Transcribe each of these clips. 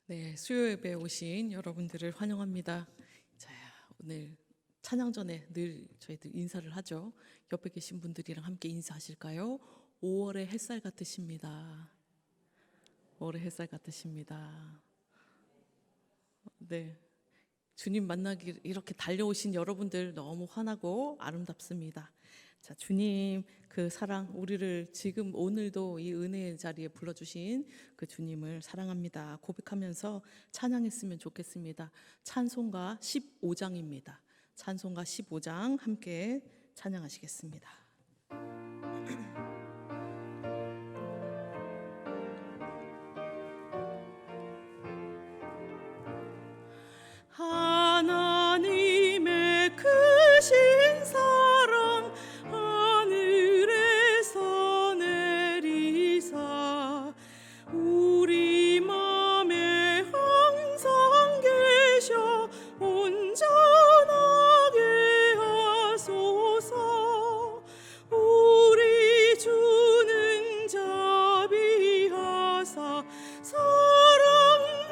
네, 수요 예배에 오신 여러분들을 환영합니다. 자, 오늘 찬양 전에 늘 저희들 인사를 하죠. 옆에 계신 분들이랑 함께 인사하실까요? 5월의 햇살 같으십니다. 5월의 햇살 같으십니다. 네, 주님 만나기 이렇게 달려오신 여러분들 너무 환하고 아름답습니다. 자, 주님 그 사랑, 우리를 지금 오늘도 이 은혜의 자리에 불러주신 그 주님을 사랑합니다 고백하면서 찬양했으면 좋겠습니다. 찬송가 15장입니다. 찬송가 15장 함께 찬양하시겠습니다. 하나님의 크신 사랑 하늘에서 내리사 우리 맘에 항상 계셔 온전하게 하소서. 우리 주는 자비하사 사랑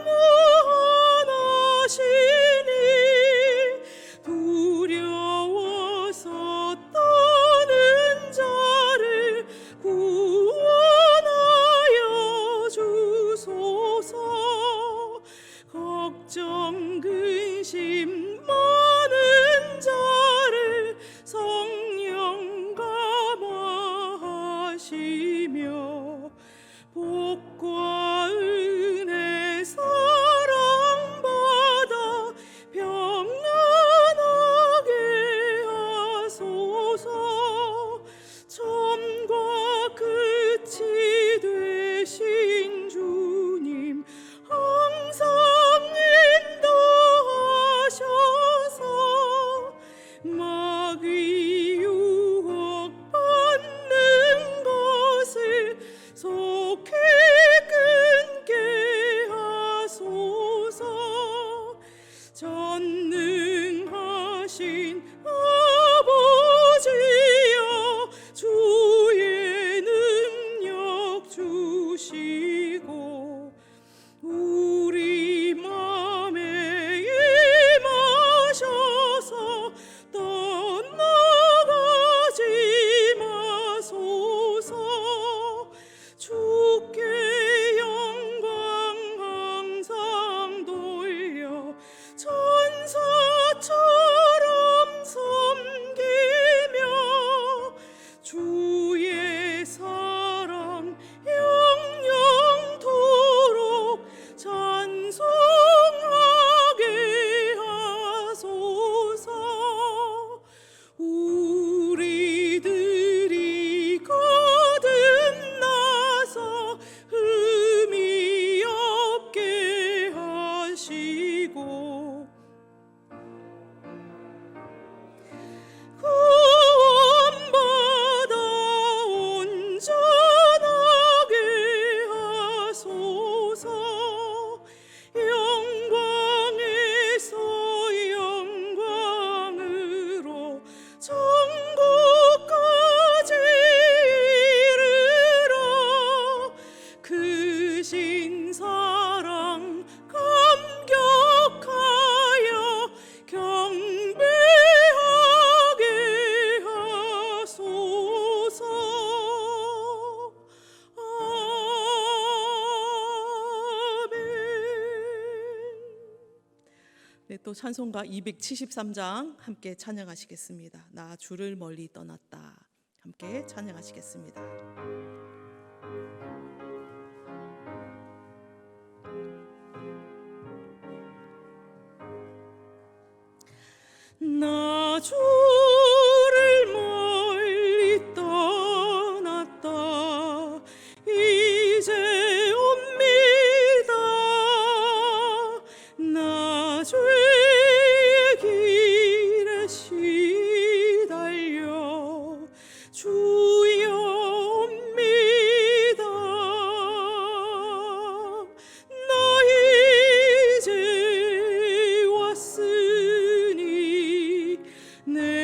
무한하시니 두려워서 떠는 자를 구원하여 주소서. 걱정 근심 많은 자를 성령 감화하시며 복과 은혜 사랑받아 평안하게 하소서. 처음과 끝이 되신 주님 항상 인도하셔서 마귀 유혹받는 것을 속히 끊게 하소서. 전능하신 아버지여 주의 능력 주시고 우리 맘에 임하셔서 떠나가지 마소서. 주께 영광 항상 돌려 천사처럼 섬기며 주의 사랑 영영토록 찬송하게 하소서. 우리들이 거듭나서 흠이 없게 하시고 구원받아 온전하게 하소서. 영광에서 영광으로 천국까지 이르러 크신 사랑 감격하여 경배하게 하소서. 네, 또 찬송가 273장 함께 찬양하시겠습니다. 나 주를 멀리 떠났다. 함께 찬양하시겠습니다. 나 주를 멀리 떠났다. 이제 옵니다. 나 죄의 길에 시달려 주여 옵니다. 나 이제 왔으니 내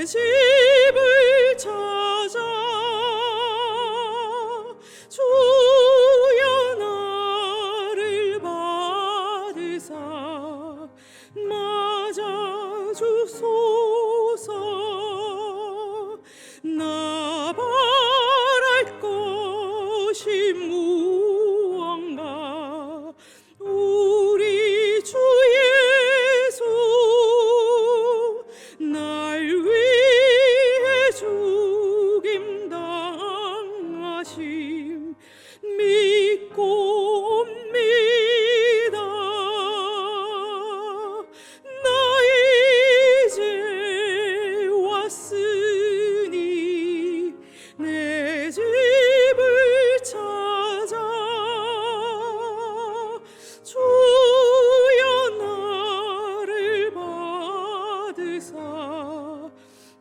내 집을 찾아 주여 나를 받으사 맞아 주소서. 나 바랄 것이 무언가 우리 주 예수 날 위해 죽임 당하심 믿고 옵니다. 나 이제 왔으니 내 집을 찾아 주여 나를 받으사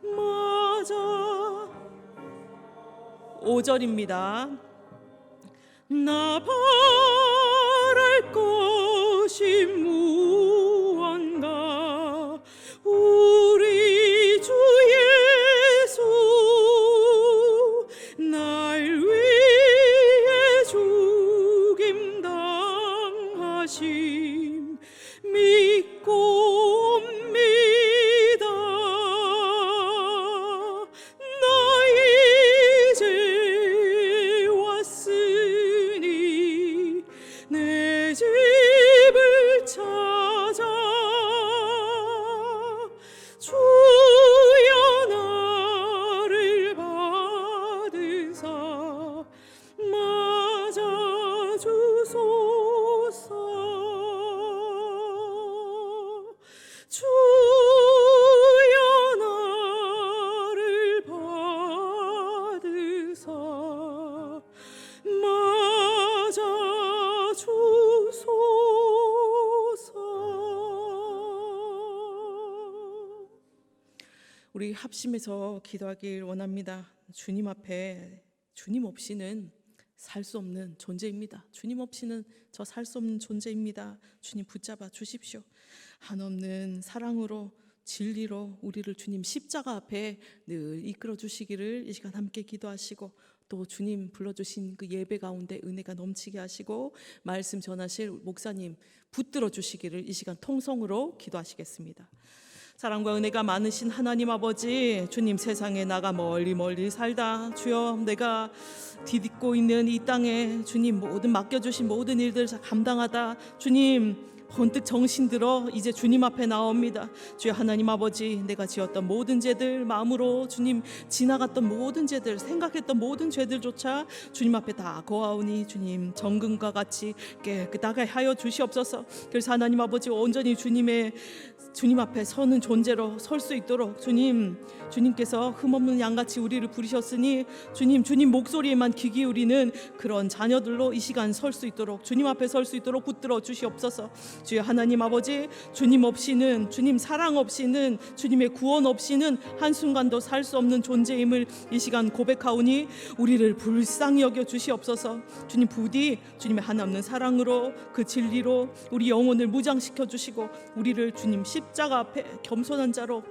맞아. 5절입니다. 나 바랄 것이 무언가 우리 주 예수 날 위해 죽임 당하심 믿고 옵니다. 나 이제 왔으니 내 집을 찾아 주여 나를 받으사 맞아 주소서. 주여 나를 받으사 맞아 주소서. 우리 합심해서 기도하길 원합니다. 주님 앞에 주님 없이는 살 수 없는 존재입니다. 주님 없이는 저 살 수 없는 존재입니다. 주님 붙잡아 주십시오. 한없는 사랑으로 진리로 우리를 주님 십자가 앞에 늘 이끌어 주시기를 이 시간 함께 기도하시고 또 주님 불러주신 그 예배 가운데 은혜가 넘치게 하시고 말씀 전하실 목사님 붙들어 주시기를 이 시간 통성으로 기도하시겠습니다. 사랑과 은혜가 많으신 하나님 아버지, 주님 세상에 나가 멀리 살다 주여 내가 디딛고 있는 이 땅에 주님 모든 맡겨주신 모든 일들 감당하다 주님 번뜩 정신들어 이제 주님 앞에 나옵니다. 주여 하나님 아버지, 내가 지었던 모든 죄들, 마음으로 주님 지나갔던 모든 죄들, 생각했던 모든 죄들조차 주님 앞에 다 거하오니 주님 정금과 같이 깨끗하게 하여 주시옵소서. 그래서 하나님 아버지 온전히 주님 앞에 서는 존재로 설 수 있도록 주님께서 흠없는 양같이 우리를 부르셨으니 주님 목소리에만 귀 기울이는 그런 자녀들로 이 시간 설 수 있도록 주님 앞에 설 수 있도록 붙들어 주시옵소서. 주여 하나님 아버지, 주님 없이는 주님 사랑 없이는 주님의 구원 없이는 한순간도 살 수 없는 존재임을 이 시간 고백하오니 우리를 불쌍히 여겨 주시옵소서. 주님 부디 주님의 하나없는 사랑으로 그 진리로 우리 영혼을 무장시켜 주시고 우리를 주님 십자가 앞에 겸손한 자로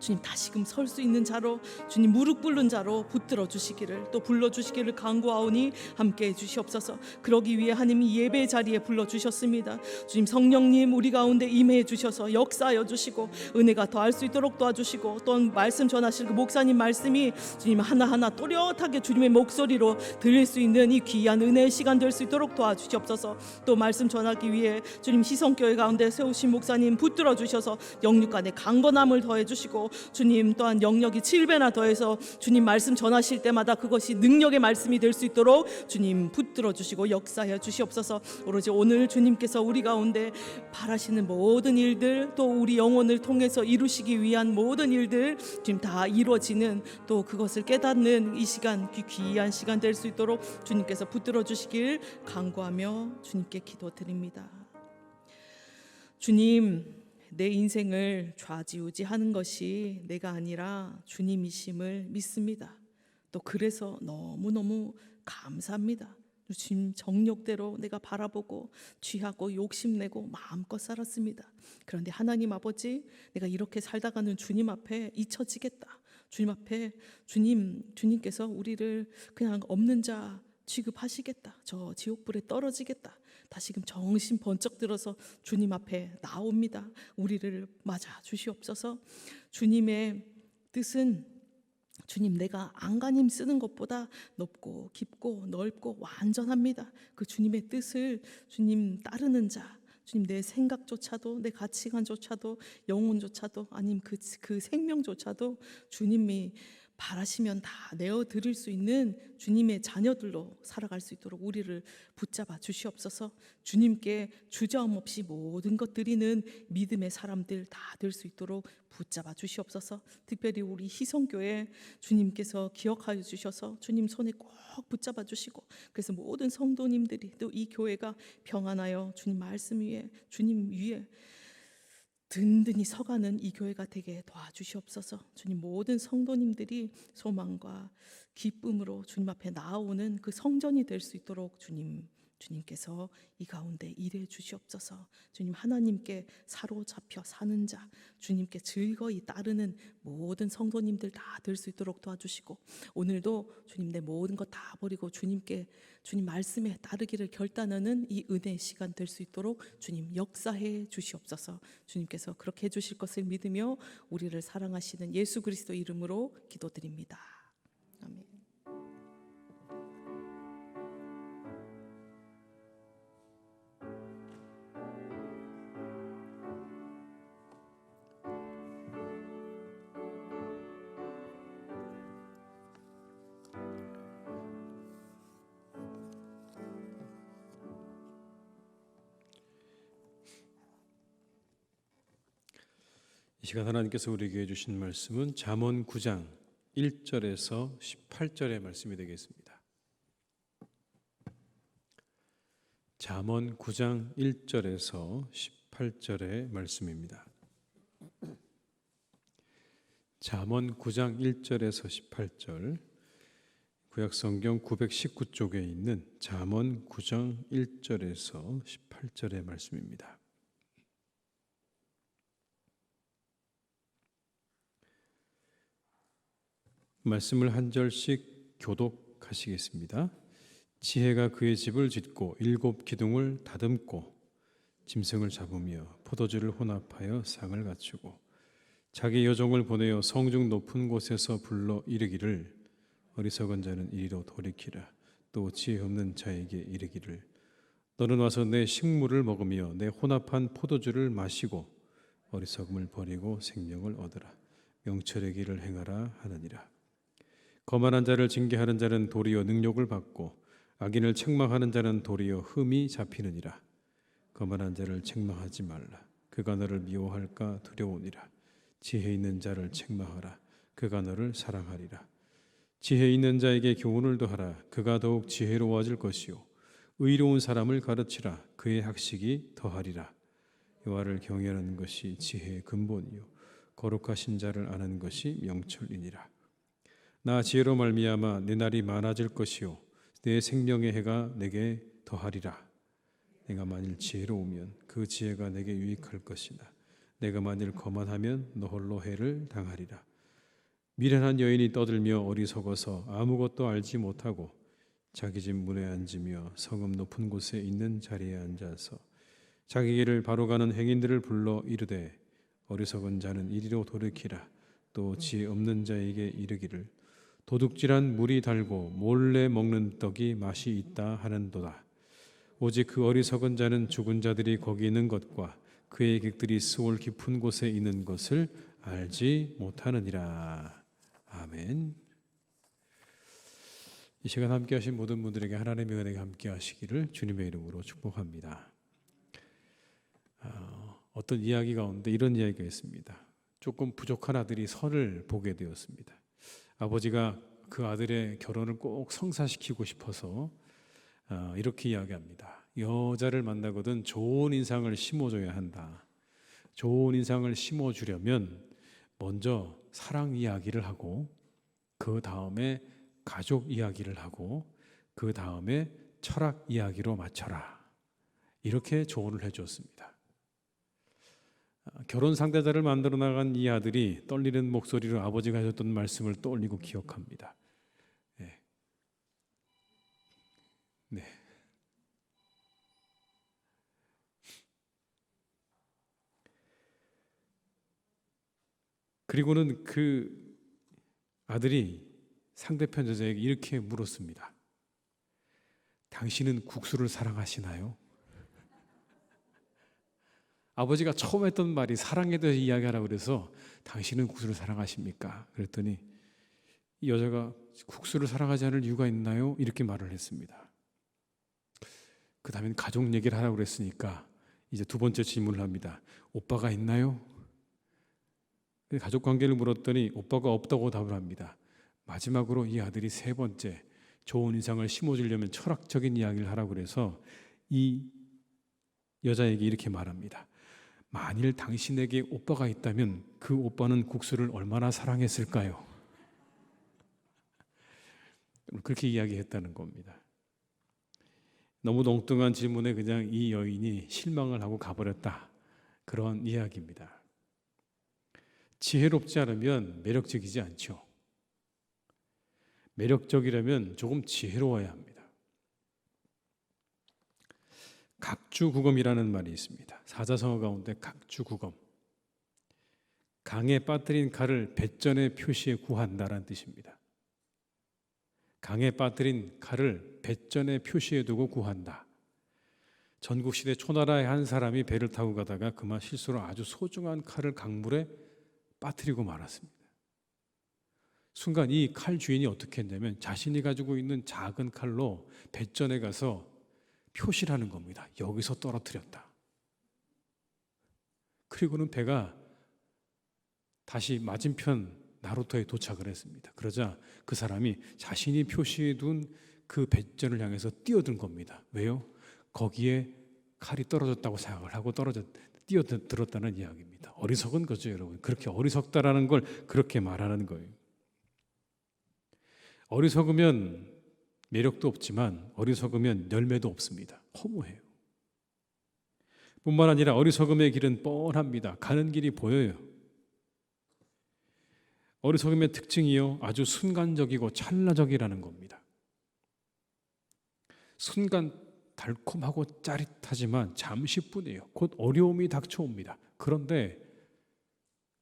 주님 다시금 설 수 있는 자로 주님 무릎 꿇는 자로 붙들어 주시기를 또 불러 주시기를 간구하오니 함께 해 주시옵소서. 그러기 위해 하나님이 예배 자리에 불러 주셨습니다. 주님 성령님 우리 가운데 임해 주셔서 역사하여 주시고 은혜가 더할 수 있도록 도와주시고 또 말씀 전하실 그 목사님 말씀이 주님 하나하나 또렷하게 주님의 목소리로 들릴 수 있는 이 귀한 은혜의 시간 될 수 있도록 도와주시옵소서. 또 말씀 전하기 위해 주님 희성교회 가운데 세우신 목사님 붙들어 주셔서 영육간에 강건함을 더해 주시고 주님 또한 영역이 7배나 더해서 주님 말씀 전하실 때마다 그것이 능력의 말씀이 될 수 있도록 주님 붙들어 주시고 역사해 주시옵소서. 오로지 오늘 주님께서 우리 가운데 바라시는 모든 일들 또 우리 영혼을 통해서 이루시기 위한 모든 일들 주님 다 이루어지는 또 그것을 깨닫는 이 시간 귀한 시간 될 수 있도록 주님께서 붙들어 주시길 간구하며 주님께 기도드립니다. 주님, 내 인생을 좌지우지하는 것이 내가 아니라 주님이심을 믿습니다. 또 그래서 너무너무 감사합니다. 주님 정욕대로 내가 바라보고 취하고 욕심내고 마음껏 살았습니다. 그런데 하나님 아버지, 내가 이렇게 살다가는 주님 앞에 잊혀지겠다. 주님 앞에 주님께서 우리를 그냥 없는 자 취급하시겠다. 저 지옥불에 떨어지겠다. 다시금 정신 번쩍 들어서 주님 앞에 나옵니다. 우리를 맞아 주시옵소서. 주님의 뜻은 주님, 내가 안간힘 쓰는 것보다 높고 깊고 넓고 완전합니다. 그 주님의 뜻을 주님 따르는 자, 주님 내 생각조차도, 내 가치관조차도, 영혼조차도, 아님 그 생명조차도 주님이 바라시면 다 내어드릴 수 있는 주님의 자녀들로 살아갈 수 있도록 우리를 붙잡아 주시옵소서. 주님께 주저함없이 모든 것 드리는 믿음의 사람들 다 될 수 있도록 붙잡아 주시옵소서. 특별히 우리 희성교회 주님께서 기억하여 주셔서 주님 손에 꼭 붙잡아 주시고, 그래서 모든 성도님들이 또 이 교회가 평안하여 주님 말씀 위에, 주님 위에 든든히 서가는 이 교회가 되게 도와주시옵소서. 주님, 모든 성도님들이 소망과 기쁨으로 주님 앞에 나아오는 그 성전이 될 수 있도록 주님께서 이 가운데 일해 주시옵소서. 주님, 하나님께 사로잡혀 사는 자, 주님께 즐거이 따르는 모든 성도님들 다 될 수 있도록 도와주시고, 오늘도 주님 내 모든 것 다 버리고 주님 말씀에 따르기를 결단하는 이 은혜의 시간 될 수 있도록 주님 역사해 주시옵소서. 주님께서 그렇게 해주실 것을 믿으며 우리를 사랑하시는 예수 그리스도 이름으로 기도드립니다. 아멘. 이 시간 하나님께서 우리에게 주신 말씀은 잠언 9장 1절에서 18절의 말씀이 되겠습니다. 잠언 9장 1절에서 18절의 말씀입니다. 잠언 9장 1절에서 18절, 구약성경 919쪽에 있는 잠언 9장 1절에서 18절의 말씀입니다. 말씀을 한 절씩 교독하시겠습니다. 지혜가 그의 집을 짓고 7 기둥을 다듬고 짐승을 잡으며 포도주를 혼합하여 상을 갖추고 자기 여종을 보내어 성중 높은 곳에서 불러 이르기를 어리석은 자는 이리로 돌이키라. 또 지혜 없는 자에게 이르기를 너는 와서 내 식물을 먹으며 내 혼합한 포도주를 마시고 어리석음을 버리고 생명을 얻으라. 명철의 길을 행하라 하느니라. 거만한 자를 징계하는 자는 도리어 능욕을 받고 악인을 책망하는 자는 도리어 흠이 잡히느니라. 거만한 자를 책망하지 말라. 그가 너를 미워할까 두려우니라. 지혜 있는 자를 책망하라. 그가 너를 사랑하리라. 지혜 있는 자에게 교훈을 더하라. 그가 더욱 지혜로워질 것이요 의로운 사람을 가르치라. 그의 학식이 더하리라. 여호와를 경외하는 것이 지혜의 근본이요 거룩하신 자를 아는 것이 명철이니라. 나 지혜로 말미암아 내 날이 많아질 것이요 내 생명의 해가 내게 더하리라. 내가 만일 지혜로우면 그 지혜가 내게 유익할 것이나 내가 만일 거만하면 너 홀로 해를 당하리라. 미련한 여인이 떠들며 어리석어서 아무것도 알지 못하고 자기 집 문에 앉으며 성읍 높은 곳에 있는 자리에 앉아서 자기 길을 바로 가는 행인들을 불러 이르되 어리석은 자는 이리로 돌이키라. 또 지혜 없는 자에게 이르기를 도둑질한 물이 달고 몰래 먹는 떡이 맛이 있다 하는도다. 오직 그 어리석은 자는 죽은 자들이 거기 있는 것과 그의 객들이 스올 깊은 곳에 있는 것을 알지 못하느니라. 아멘. 이 시간 함께 하신 모든 분들에게 하나님의 은혜가 함께 하시기를 주님의 이름으로 축복합니다. 어떤 이야기 가운데 이런 이야기가 있습니다. 조금 부족한 아들이 선을 보게 되었습니다. 아버지가 그 아들의 결혼을 꼭 성사시키고 싶어서 이렇게 이야기합니다. 여자를 만나거든 좋은 인상을 심어줘야 한다. 좋은 인상을 심어주려면 먼저 사랑 이야기를 하고 그 다음에 가족 이야기를 하고 그 다음에 철학 이야기로 맞춰라. 이렇게 조언을 해주었습니다. 결혼 상대자를 만들어 나간 이 아들이 떨리는 목소리로 아버지가 하셨던 말씀을 떠올리고 기억합니다. 네. 네. 그리고는 그 아들이 상대편 여자에게 이렇게 물었습니다. 당신은 국수를 사랑하시나요? 아버지가 처음 했던 말이 사랑에 대해서 이야기하라고 그래서 당신은 국수를 사랑하십니까? 그랬더니 이 여자가 국수를 사랑하지 않을 이유가 있나요? 이렇게 말을 했습니다. 그 다음엔 가족 얘기를 하라고 그랬으니까 이제 두 번째 질문을 합니다. 오빠가 있나요? 가족 관계를 물었더니 오빠가 없다고 답을 합니다. 마지막으로 이 아들이 세 번째 좋은 인상을 심어주려면 철학적인 이야기를 하라고 그래서 이 여자에게 이렇게 말합니다. 만일 당신에게 오빠가 있다면 그 오빠는 국수를 얼마나 사랑했을까요? 그렇게 이야기했다는 겁니다. 너무 엉뚱한 질문에 그냥 이 여인이 실망을 하고 가버렸다. 그런 이야기입니다. 지혜롭지 않으면 매력적이지 않죠. 매력적이려면 조금 지혜로워야 합니다. 각주구검이라는 말이 있습니다. 사자성어 가운데 각주구검. 강에 빠뜨린 칼을 배전의 표시에 구한다라는 뜻입니다. 강에 빠뜨린 칼을 배전의 표시에 두고 구한다. 전국시대 초나라의 한 사람이 배를 타고 가다가 그만 실수로 아주 소중한 칼을 강물에 빠뜨리고 말았습니다. 순간 이 칼 주인이 어떻게 했냐면 자신이 가지고 있는 작은 칼로 배전에 가서 표시를 하는 겁니다. 여기서 떨어뜨렸다. 그리고는 배가 다시 맞은편 나루터에 도착을 했습니다. 그러자 그 사람이 자신이 표시해 둔 그 배전을 향해서 뛰어든 겁니다. 왜요? 거기에 칼이 떨어졌다고 생각을 하고 뛰어들었다는 이야기입니다. 어리석은 거죠, 여러분. 그렇게 어리석다라는 걸 그렇게 말하는 거예요. 어리석으면 매력도 없지만 어리석으면 열매도 없습니다. 허무해요. 뿐만 아니라 어리석음의 길은 뻔합니다. 가는 길이 보여요. 어리석음의 특징이요, 아주 순간적이고 찰나적이라는 겁니다. 순간 달콤하고 짜릿하지만 잠시뿐이에요. 곧 어려움이 닥쳐옵니다. 그런데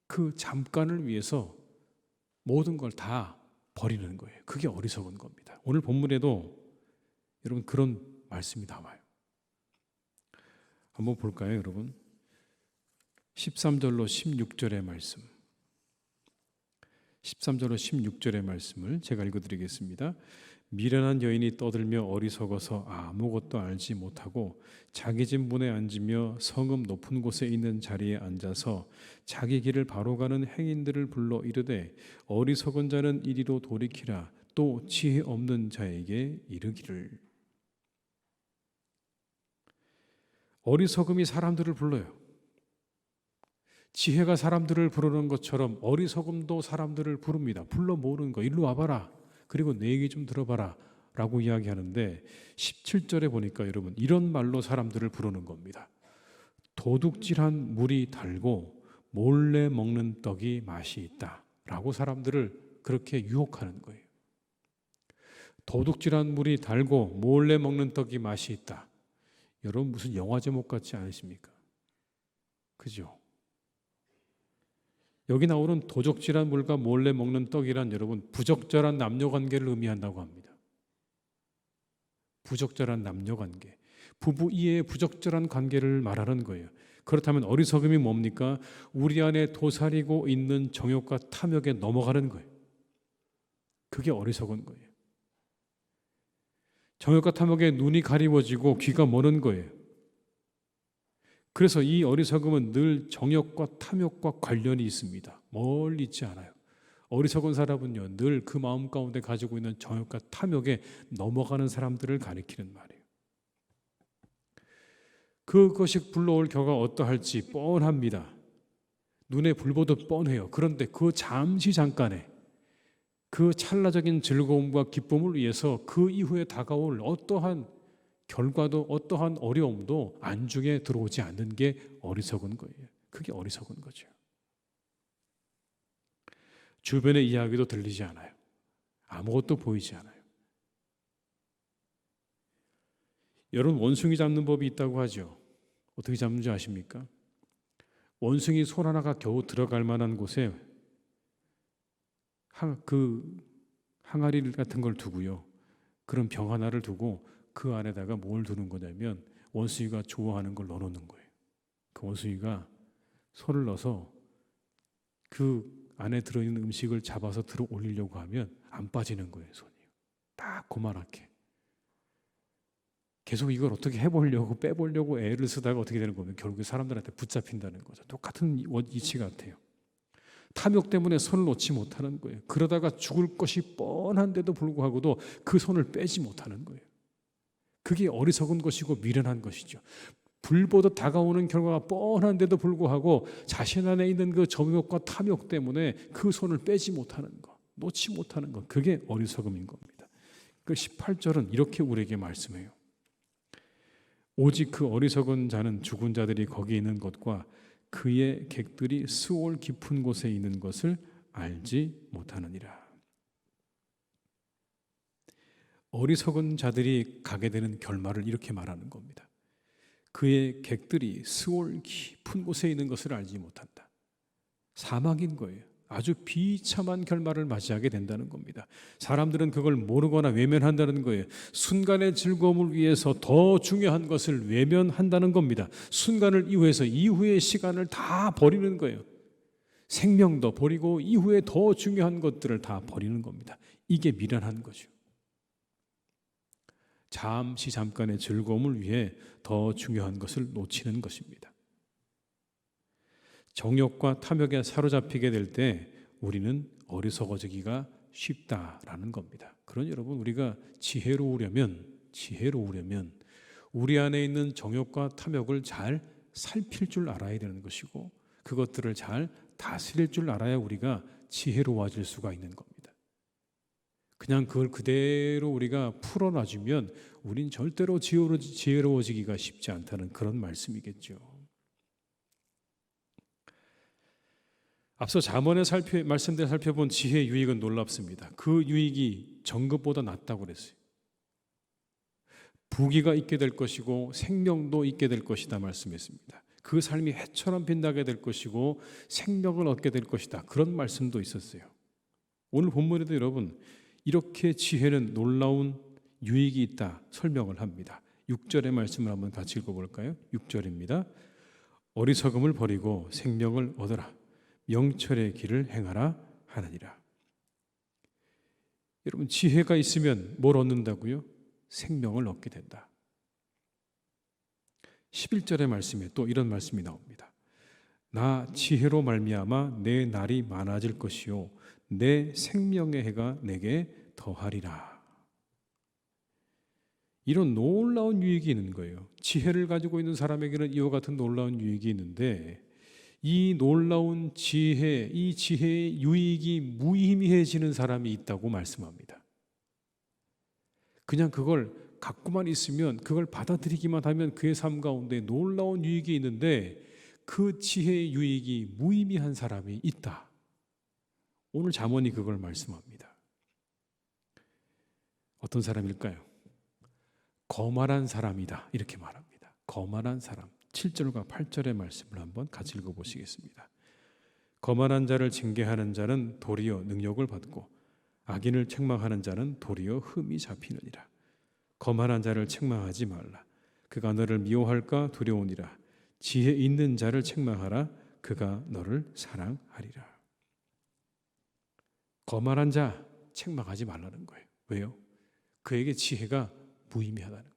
그 잠깐을 위해서 모든 걸 다 버리는 거예요. 그게 어리석은 겁니다. 오늘 본문에도 여러분 그런 말씀이 나와요. 한번 볼까요, 여러분? 13절로 16절의 말씀. 13절로 16절의 말씀을 제가 읽어드리겠습니다. 미련한 여인이 떠들며 어리석어서 아무것도 알지 못하고 자기 집 문에 앉으며 성읍 높은 곳에 있는 자리에 앉아서 자기 길을 바로 가는 행인들을 불러 이르되 어리석은 자는 이리로 돌이키라. 또 지혜 없는 자에게 이르기를. 어리석음이 사람들을 불러요. 지혜가 사람들을 부르는 것처럼 어리석음도 사람들을 부릅니다. 불러 모으는 거. 일로 와봐라. 그리고 내 얘기 좀 들어봐라 라고 이야기하는데 17절에 보니까 여러분 이런 말로 사람들을 부르는 겁니다. 도둑질한 물이 달고 몰래 먹는 떡이 맛이 있다 라고 사람들을 그렇게 유혹하는 거예요. 도둑질한 물이 달고 몰래 먹는 떡이 맛이 있다. 여러분 무슨 영화 제목 같지 않으십니까? 그죠? 여기 나오는 도적질한 물과 몰래 먹는 떡이란 여러분 부적절한 남녀관계를 의미한다고 합니다. 부적절한 남녀관계, 부부 이해의 부적절한 관계를 말하는 거예요. 그렇다면 어리석음이 뭡니까? 우리 안에 도사리고 있는 정욕과 탐욕에 넘어가는 거예요. 그게 어리석은 거예요. 정욕과 탐욕에 눈이 가리워지고 귀가 머는 거예요. 그래서 이 어리석음은 늘 정욕과 탐욕과 관련이 있습니다. 멀리 있지 않아요. 어리석은 사람은요, 늘 그 마음 가운데 가지고 있는 정욕과 탐욕에 넘어가는 사람들을 가리키는 말이에요. 그것이 불러올 결과가 어떠할지 뻔합니다. 눈에 불 보듯 뻔해요. 그런데 그 잠시 잠깐에 그 찰나적인 즐거움과 기쁨을 위해서 그 이후에 다가올 어떠한 결과도 어떠한 어려움도 안중에 들어오지 않는 게 어리석은 거예요. 그게 어리석은 거죠. 주변의 이야기도 들리지 않아요. 아무것도 보이지 않아요. 여러분, 원숭이 잡는 법이 있다고 하죠. 어떻게 잡는지 아십니까? 원숭이 손 하나가 겨우 들어갈 만한 곳에 항아리 같은 걸 두고요. 그런 병 하나를 두고 그 안에다가 뭘 두는 거냐면 원숭이가 좋아하는 걸 넣어놓는 거예요. 그 원숭이가 손을 넣어서 그 안에 들어있는 음식을 잡아서 들어 올리려고 하면 안 빠지는 거예요. 손이 딱 고만하게. 계속 이걸 어떻게 해보려고 빼보려고 애를 쓰다가 어떻게 되는 거면 결국에 사람들한테 붙잡힌다는 거죠. 똑같은 이치 같아요. 탐욕 때문에 손을 놓지 못하는 거예요. 그러다가 죽을 것이 뻔한데도 불구하고도 그 손을 빼지 못하는 거예요. 그게 어리석은 것이고 미련한 것이죠. 불보듯 다가오는 결과가 뻔한데도 불구하고 자신 안에 있는 그 정욕과 탐욕 때문에 그 손을 빼지 못하는 것, 놓지 못하는 것, 그게 어리석음인 겁니다. 그 18절은 이렇게 우리에게 말씀해요. 오직 그 어리석은 자는 죽은 자들이 거기 있는 것과 그의 객들이 스올 깊은 곳에 있는 것을 알지 못하느니라. 어리석은 자들이 가게 되는 결말을 이렇게 말하는 겁니다. 그의 객들이 스올 깊은 곳에 있는 것을 알지 못한다. 사망인 거예요. 아주 비참한 결말을 맞이하게 된다는 겁니다. 사람들은 그걸 모르거나 외면한다는 거예요. 순간의 즐거움을 위해서 더 중요한 것을 외면한다는 겁니다. 순간을 이후해서 이후의 시간을 다 버리는 거예요. 생명도 버리고 이후에 더 중요한 것들을 다 버리는 겁니다. 이게 미련한 거죠. 잠시 잠깐의 즐거움을 위해 더 중요한 것을 놓치는 것입니다. 정욕과 탐욕에 사로잡히게 될 때 우리는 어리석어지기가 쉽다라는 겁니다. 그러니 여러분, 우리가 지혜로우려면 우리 안에 있는 정욕과 탐욕을 잘 살필 줄 알아야 되는 것이고 그것들을 잘 다스릴 줄 알아야 우리가 지혜로워질 수가 있는 겁니다. 그냥 그걸 그대로 우리가 풀어놔주면 우린 절대로 지혜로워지기가 쉽지 않다는 그런 말씀이겠죠. 앞서 잠언의 말씀대로 살펴본 지혜의 유익은 놀랍습니다. 그 유익이 정금보다 낫다고 그랬어요. 부귀가 있게 될 것이고 생명도 있게 될 것이다 말씀했습니다. 그 삶이 해처럼 빛나게 될 것이고 생명을 얻게 될 것이다. 그런 말씀도 있었어요. 오늘 본문에도 여러분 이렇게 지혜는 놀라운 유익이 있다 설명을 합니다. 6절의 말씀을 한번 같이 읽어볼까요? 6절입니다. 어리석음을 버리고 생명을 얻으라. 명철의 길을 행하라 하느니라. 여러분, 지혜가 있으면 뭘 얻는다고요? 생명을 얻게 된다. 11절의 말씀에 또 이런 말씀이 나옵니다. 나 지혜로 말미암아 내 날이 많아질 것이요 내 생명의 해가 내게 더하리라. 이런 놀라운 유익이 있는 거예요. 지혜를 가지고 있는 사람에게는 이와 같은 놀라운 유익이 있는데 이 놀라운 지혜, 이 지혜의 유익이 무의미해지는 사람이 있다고 말씀합니다. 그냥 그걸 갖고만 있으면, 그걸 받아들이기만 하면 그의 삶 가운데 놀라운 유익이 있는데 그 지혜의 유익이 무의미한 사람이 있다. 오늘 잠언이 그걸 말씀합니다. 어떤 사람일까요? 거만한 사람이다 이렇게 말합니다. 거만한 사람. 7절과 8절의 말씀을 한번 같이 읽어보시겠습니다. 거만한 자를 징계하는 자는 도리어 능욕을 받고 악인을 책망하는 자는 도리어 흠이 잡히느니라. 거만한 자를 책망하지 말라. 그가 너를 미워할까 두려우니라. 지혜 있는 자를 책망하라. 그가 너를 사랑하리라. 거만한 자 책망하지 말라는 거예요. 왜요? 그에게 지혜가 무의미하다는 거예요.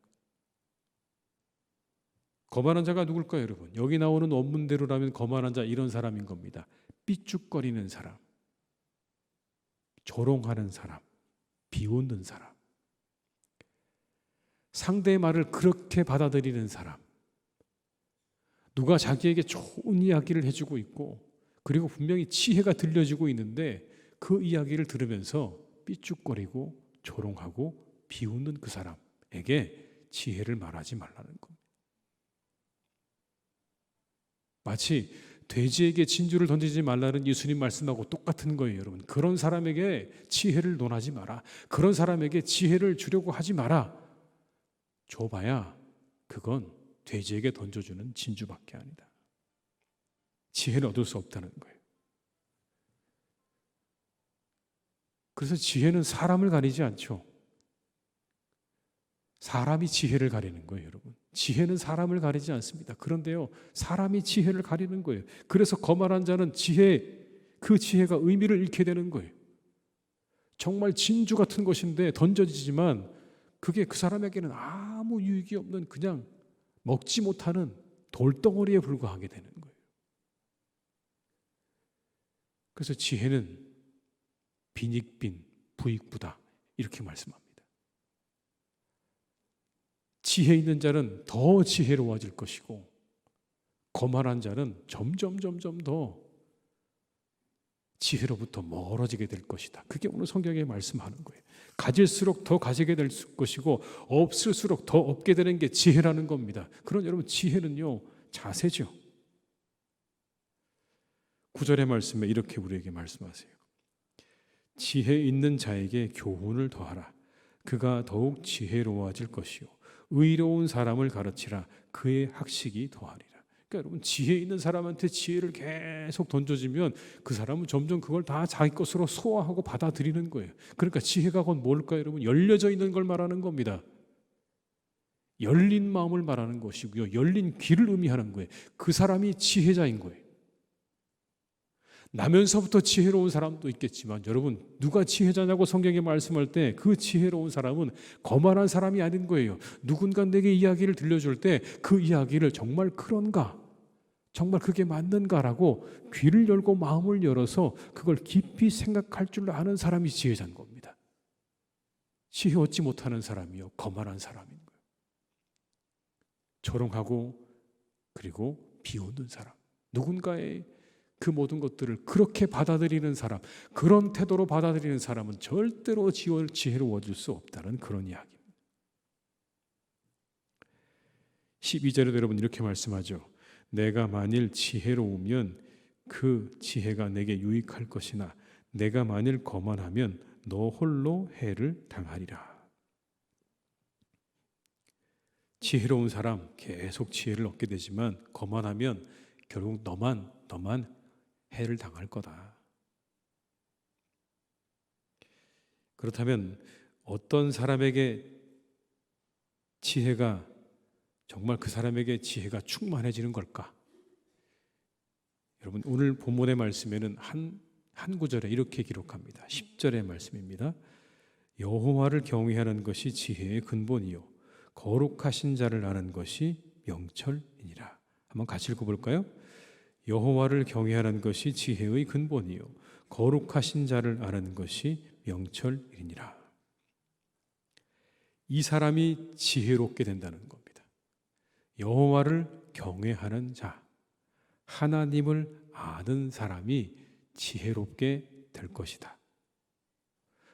거만한 자가 누굴까요, 여러분? 여기 나오는 원문대로라면 거만한 자 이런 사람인 겁니다. 삐죽거리는 사람, 조롱하는 사람, 비웃는 사람, 상대의 말을 그렇게 받아들이는 사람, 누가 자기에게 좋은 이야기를 해주고 있고 그리고 분명히 지혜가 들려지고 있는데 그 이야기를 들으면서 삐죽거리고 조롱하고 비웃는 그 사람에게 지혜를 말하지 말라는 겁니다. 마치 돼지에게 진주를 던지지 말라는 예수님 말씀하고 똑같은 거예요, 여러분. 그런 사람에게 지혜를 논하지 마라. 그런 사람에게 지혜를 주려고 하지 마라. 줘봐야 그건 돼지에게 던져주는 진주밖에 아니다. 지혜를 얻을 수 없다는 거예요. 그래서 지혜는 사람을 가리지 않죠. 사람이 지혜를 가리는 거예요, 여러분. 지혜는 사람을 가리지 않습니다. 그런데요, 사람이 지혜를 가리는 거예요. 그래서 거만한 자는 그 지혜가 의미를 잃게 되는 거예요. 정말 진주 같은 것인데 던져지지만 그게 그 사람에게는 아무 유익이 없는, 그냥 먹지 못하는 돌덩어리에 불과하게 되는 거예요. 그래서 지혜는 빈익빈 부익부다, 이렇게 말씀합니다. 지혜 있는 자는 더 지혜로워질 것이고 거만한 자는 점점 더 지혜로부터 멀어지게 될 것이다. 그게 오늘 성경에 말씀하는 거예요. 가질수록 더 가지게 될 것이고 없을수록 더 얻게 되는 게 지혜라는 겁니다. 그런 여러분, 지혜는요, 자세죠. 9절의 말씀에 이렇게 우리에게 말씀하세요. 지혜 있는 자에게 교훈을 더하라. 그가 더욱 지혜로워질 것이요 의로운 사람을 가르치라. 그의 학식이 더하리라. 그러니까 여러분, 지혜 있는 사람한테 지혜를 계속 던져주면 그 사람은 점점 그걸 다 자기 것으로 소화하고 받아들이는 거예요. 그러니까 지혜가 곧 뭘까요, 여러분? 열려져 있는 걸 말하는 겁니다. 열린 마음을 말하는 것이고요, 열린 귀를 의미하는 거예요. 그 사람이 지혜자인 거예요. 나면서부터 지혜로운 사람도 있겠지만, 여러분, 누가 지혜자냐고 성경에 말씀할 때 그 지혜로운 사람은 거만한 사람이 아닌 거예요. 누군가 내게 이야기를 들려줄 때 그 이야기를 정말 그런가, 정말 그게 맞는가라고 귀를 열고 마음을 열어서 그걸 깊이 생각할 줄 아는 사람이 지혜자인 겁니다. 지혜 얻지 못하는 사람이요, 거만한 사람인 거예요. 조롱하고 그리고 비웃는 사람, 누군가의 그 모든 것들을 그렇게 받아들이는 사람, 그런 태도로 받아들이는 사람은 절대로 지혜로워질 수 없다는 그런 이야기입니다. 12절에도 여러분 이렇게 말씀하죠. 내가 만일 지혜로우면 그 지혜가 내게 유익할 것이나 내가 만일 거만하면 너 홀로 해를 당하리라. 지혜로운 사람 계속 지혜를 얻게 되지만 거만하면 결국 너만 해를 당할 거다. 그렇다면 어떤 사람에게 지혜가, 정말 그 사람에게 지혜가 충만해지는 걸까? 여러분, 오늘 본문의 말씀에는 한 구절에 이렇게 기록합니다. 10절의 말씀입니다. 여호와를 경외하는 것이 지혜의 근본이요 거룩하신 자를 아는 것이 명철이니라. 한번 같이 읽어볼까요? 여호와를 경외하는 것이 지혜의 근본이요 거룩하신 자를 아는 것이 명철이니라. 이 사람이 지혜롭게 된다는 겁니다. 여호와를 경외하는 자, 하나님을 아는 사람이 지혜롭게 될 것이다.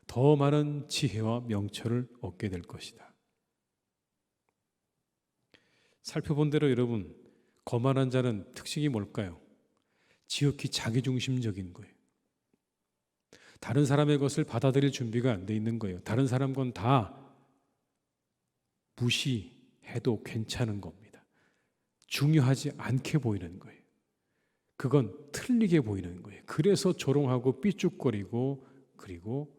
더 많은 지혜와 명철을 얻게 될 것이다. 살펴본 대로 여러분, 거만한 자는 특징이 뭘까요? 지극히 자기중심적인 거예요. 다른 사람의 것을 받아들일 준비가 안 돼 있는 거예요. 다른 사람 건 다 무시해도 괜찮은 겁니다. 중요하지 않게 보이는 거예요. 그건 틀리게 보이는 거예요. 그래서 조롱하고 삐죽거리고 그리고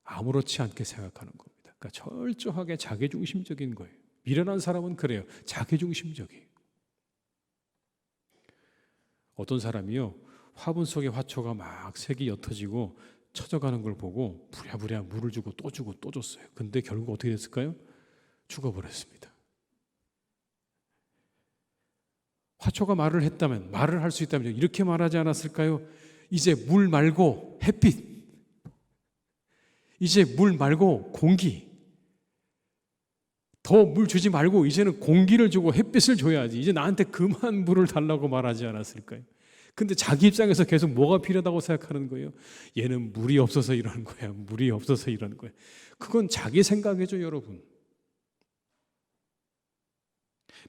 아무렇지 않게 생각하는 겁니다. 그러니까 철저하게 자기중심적인 거예요. 미련한 사람은 그래요. 자기중심적이에요. 어떤 사람이요, 화분 속에 화초가 막 색이 옅어지고 쳐져가는 걸 보고 부랴부랴 물을 주고 또 줬어요. 근데 결국 어떻게 됐을까요? 죽어버렸습니다. 화초가 말을 할 수 있다면 이렇게 말하지 않았을까요? 이제 물 말고 햇빛, 이제 물 말고 공기, 더 물 주지 말고 이제는 공기를 주고 햇빛을 줘야지, 이제 나한테 그만 물을 달라고 말하지 않았을까요? 근데 자기 입장에서 계속 뭐가 필요하다고 생각하는 거예요? 얘는 물이 없어서 이러는 거야. 물이 없어서 이러는 거야. 그건 자기 생각이죠, 여러분.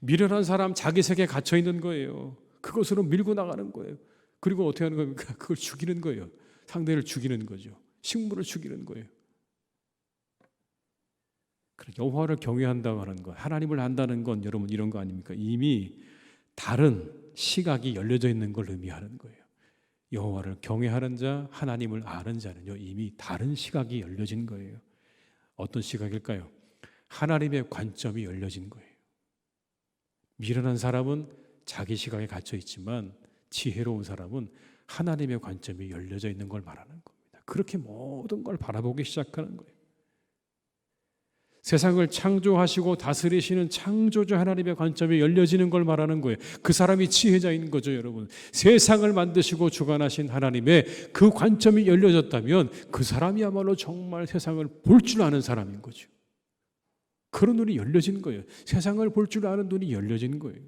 미련한 사람 자기 세계에 갇혀 있는 거예요. 그것으로 밀고 나가는 거예요. 그리고 어떻게 하는 겁니까? 그걸 죽이는 거예요. 상대를 죽이는 거죠. 식물을 죽이는 거예요. 여호와를 경외한다고 하는 것, 하나님을 안다는 건 여러분 이런 거 아닙니까? 이미 다른 시각이 열려져 있는 걸 의미하는 거예요. 여호와를 경외하는 자, 하나님을 아는 자는요, 이미 다른 시각이 열려진 거예요. 어떤 시각일까요? 하나님의 관점이 열려진 거예요. 미련한 사람은 자기 시각에 갇혀 있지만 지혜로운 사람은 하나님의 관점이 열려져 있는 걸 말하는 겁니다. 그렇게 모든 걸 바라보기 시작하는 거예요. 세상을 창조하시고 다스리시는 창조주 하나님의 관점이 열려지는 걸 말하는 거예요. 그 사람이 지혜자인 거죠, 여러분. 세상을 만드시고 주관하신 하나님의 그 관점이 열려졌다면 그 사람이야말로 정말 세상을 볼 줄 아는 사람인 거죠. 그런 눈이 열려진 거예요. 세상을 볼 줄 아는 눈이 열려진 거예요.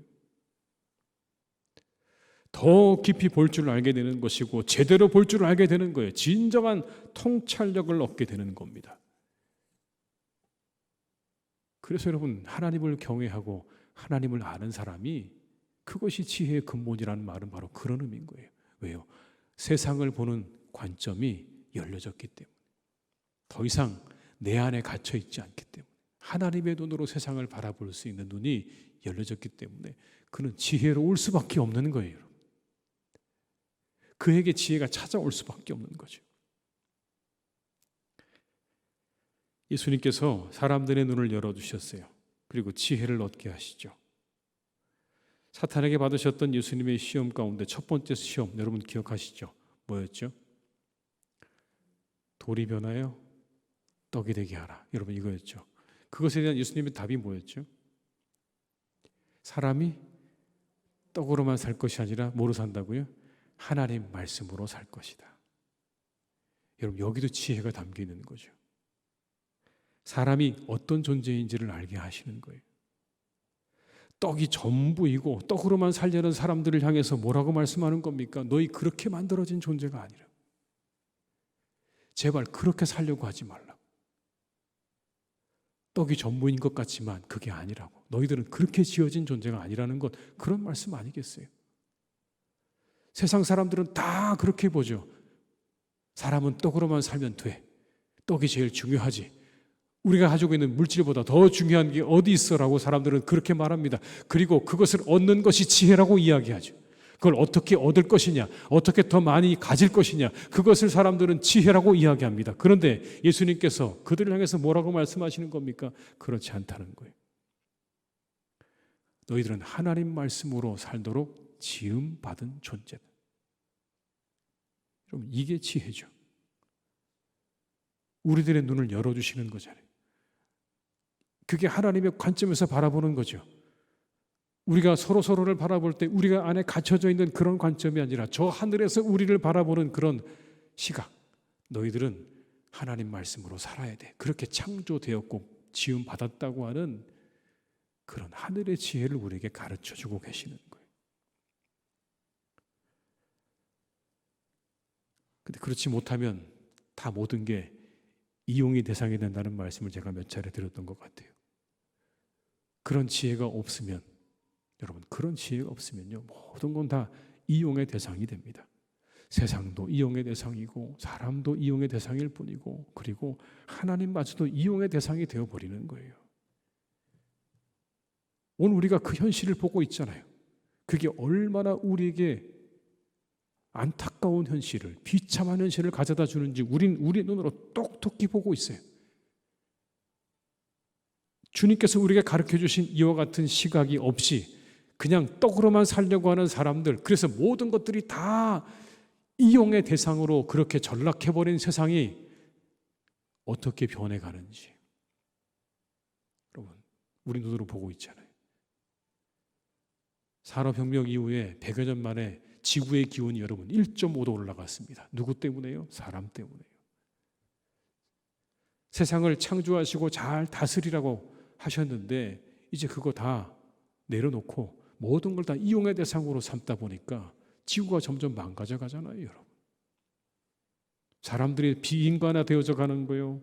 더 깊이 볼 줄 알게 되는 것이고 제대로 볼 줄 알게 되는 거예요. 진정한 통찰력을 얻게 되는 겁니다. 그래서 여러분, 하나님을 경외하고 하나님을 아는 사람이, 그것이 지혜의 근본이라는 말은 바로 그런 의미인 거예요. 왜요? 세상을 보는 관점이 열려졌기 때문에, 더 이상 내 안에 갇혀 있지 않기 때문에, 하나님의 눈으로 세상을 바라볼 수 있는 눈이 열려졌기 때문에 그는 지혜로울 수밖에 없는 거예요. 그에게 지혜가 찾아올 수밖에 없는 거죠. 예수님께서 사람들의 눈을 열어주셨어요. 그리고 지혜를 얻게 하시죠. 사탄에게 받으셨던 예수님의 시험 가운데 첫 번째 시험, 여러분 기억하시죠? 뭐였죠? 돌이 변하여 떡이 되게 하라. 여러분 이거였죠. 그것에 대한 예수님의 답이 뭐였죠? 사람이 떡으로만 살 것이 아니라 뭐로 산다고요? 하나님 말씀으로 살 것이다. 여러분 여기도 지혜가 담겨 있는 거죠. 사람이 어떤 존재인지를 알게 하시는 거예요. 떡이 전부이고 떡으로만 살려는 사람들을 향해서 뭐라고 말씀하는 겁니까? 너희 그렇게 만들어진 존재가 아니라. 제발 그렇게 살려고 하지 말라. 떡이 전부인 것 같지만 그게 아니라고. 너희들은 그렇게 지어진 존재가 아니라는 것, 그런 말씀 아니겠어요? 세상 사람들은 다 그렇게 보죠. 사람은 떡으로만 살면 돼. 떡이 제일 중요하지. 우리가 가지고 있는 물질보다 더 중요한 게 어디 있어라고 사람들은 그렇게 말합니다. 그리고 그것을 얻는 것이 지혜라고 이야기하죠. 그걸 어떻게 얻을 것이냐, 어떻게 더 많이 가질 것이냐, 그것을 사람들은 지혜라고 이야기합니다. 그런데 예수님께서 그들을 향해서 뭐라고 말씀하시는 겁니까? 그렇지 않다는 거예요. 너희들은 하나님 말씀으로 살도록 지음받은 존재다. 여러분 이게 지혜죠. 우리들의 눈을 열어주시는 거잖아요. 그게 하나님의 관점에서 바라보는 거죠. 우리가 서로를 바라볼 때 우리가 안에 갇혀져 있는 그런 관점이 아니라 저 하늘에서 우리를 바라보는 그런 시각. 너희들은 하나님 말씀으로 살아야 돼. 그렇게 창조되었고 지음받았다고 하는 그런 하늘의 지혜를 우리에게 가르쳐주고 계시는 거예요. 근데 그렇지 못하면 다 모든 게 이용이 대상이 된다는 말씀을 제가 몇 차례 드렸던 것 같아요. 그런 지혜가 없으면, 여러분 그런 지혜가 없으면요, 모든 건 다 이용의 대상이 됩니다. 세상도 이용의 대상이고 사람도 이용의 대상일 뿐이고, 그리고 하나님마저도 이용의 대상이 되어버리는 거예요. 오늘 우리가 그 현실을 보고 있잖아요. 그게 얼마나 우리에게 안타까운 현실을, 비참한 현실을 가져다 주는지 우린 우리 눈으로 똑똑히 보고 있어요. 주님께서 우리에게 가르쳐 주신 이와 같은 시각이 없이 그냥 떡으로만 살려고 하는 사람들, 그래서 모든 것들이 다 이용의 대상으로 그렇게 전락해버린 세상이 어떻게 변해가는지 여러분 우리 눈으로 보고 있잖아요. 산업혁명 이후에 100여 년 만에 지구의 기온이 여러분 1.5도 올라갔습니다. 누구 때문에요? 사람 때문에요. 세상을 창조하시고 잘 다스리라고 하셨는데 이제 그거 다 내려놓고 모든 걸 다 이용의 대상으로 삼다 보니까 지구가 점점 망가져 가잖아요, 여러분. 사람들이 비인간화 되어져 가는 거예요.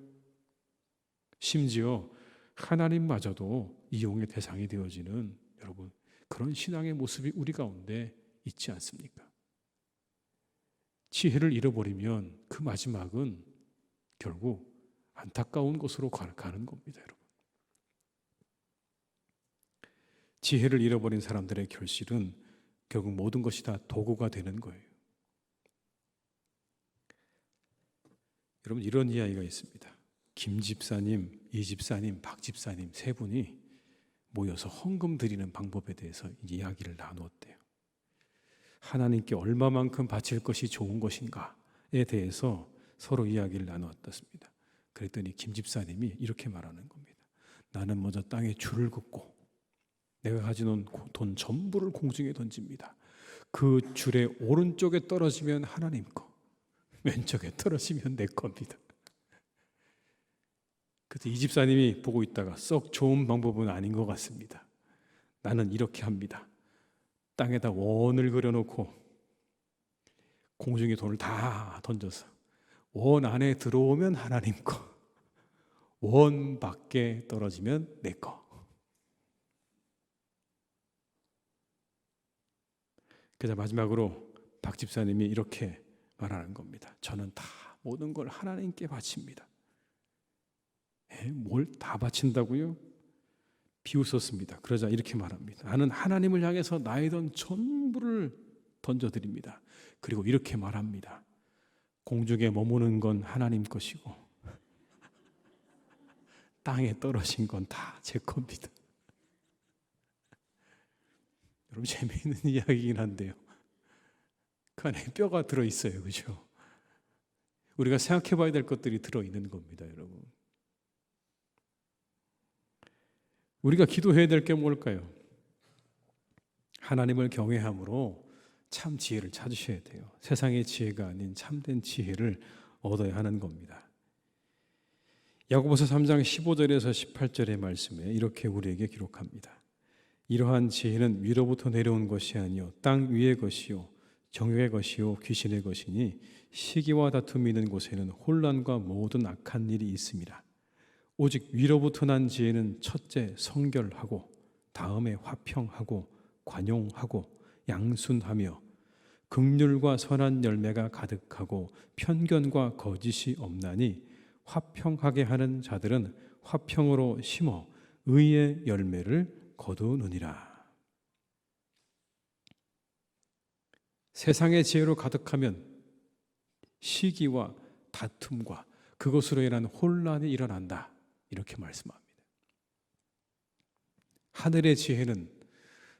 심지어 하나님마저도 이용의 대상이 되어지는 여러분, 그런 신앙의 모습이 우리 가운데 있지 않습니까? 지혜를 잃어버리면 그 마지막은 결국 안타까운 곳으로 가는 겁니다, 여러분. 지혜를 잃어버린 사람들의 결실은 결국 모든 것이 다 도구가 되는 거예요. 여러분, 이런 이야기가 있습니다. 김 집사님, 이 집사님, 박 집사님 세 분이 모여서 헌금 드리는 방법에 대해서 이야기를 나누었대요. 하나님께 얼마만큼 바칠 것이 좋은 것인가에 대해서 서로 이야기를 나누었습니다. 그랬더니 김 집사님이 이렇게 말하는 겁니다. 나는 먼저 땅에 줄을 긋고 내가 가지는 돈 전부를 공중에 던집니다. 그 줄의 오른쪽에 떨어지면 하나님 거, 왼쪽에 떨어지면 내 겁니다. 그때 이 집사님이 보고 있다가 썩 좋은 방법은 아닌 것 같습니다. 나는 이렇게 합니다. 땅에다 원을 그려놓고 공중에 돈을 다 던져서 원 안에 들어오면 하나님 거, 원 밖에 떨어지면 내 거. 그래서 마지막으로 박 집사님이 이렇게 말하는 겁니다. 저는 다 모든 걸 하나님께 바칩니다. 뭘 다 바친다고요? 비웃었습니다. 그러자 이렇게 말합니다. 나는 하나님을 향해서 나의 돈 전부를 던져드립니다. 그리고 이렇게 말합니다. 공중에 머무는 건 하나님 것이고 땅에 떨어진 건 다 제 겁니다. 여러분, 재미있는 이야기이긴 한데요, 그 안에 뼈가 들어있어요. 그죠? 우리가 생각해 봐야 될 것들이 들어있는 겁니다. 여러분, 우리가 기도해야 될 게 뭘까요? 하나님을 경외함으로 참 지혜를 찾으셔야 돼요. 세상의 지혜가 아닌 참된 지혜를 얻어야 하는 겁니다. 야고보서 3장 15절에서 18절의 말씀에 이렇게 우리에게 기록합니다. 이러한 지혜는 위로부터 내려온 것이 아니요 땅 위의 것이요 정욕의 것이요 귀신의 것이니 시기와 다툼이 있는 곳에는 혼란과 모든 악한 일이 있음이라. 오직 위로부터 난 지혜는 첫째 성결하고 다음에 화평하고 관용하고 양순하며 긍휼과 선한 열매가 가득하고 편견과 거짓이 없나니 화평하게 하는 자들은 화평으로 심어 의의 열매를 거두느니라. 세상의 지혜로 가득하면 시기와 다툼과 그것으로 인한 혼란이 일어난다, 이렇게 말씀합니다. 하늘의 지혜는